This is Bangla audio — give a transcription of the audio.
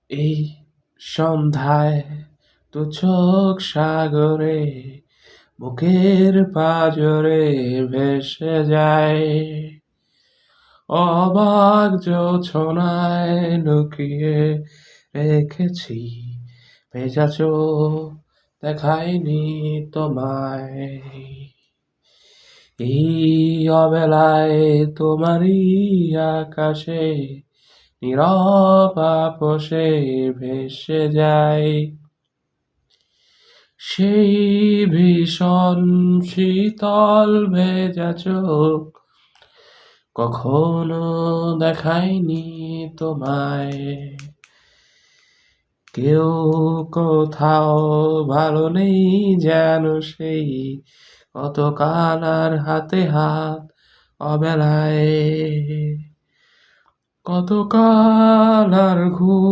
এই সন্ধ্যায় দু চোখ সাগরে বুকের পাঁজরে ভেসে যায়। অবাক জোছনায় লুকিয়ে রেখেছি ভেজা চোখ, দেখাইনি তোমায়। এই অবেলায় তোমারই আকাশে নীরব আপোষে ভেসে যায়। সেই ভীষণ শীতল ভেজা চোখ কখনো দেখায়নি তোমায়। কেউ কোথাও ভালো নেই যেন সেই গতকাল আর হাতে হাত অবেলায়, কতকাল আর ঘুম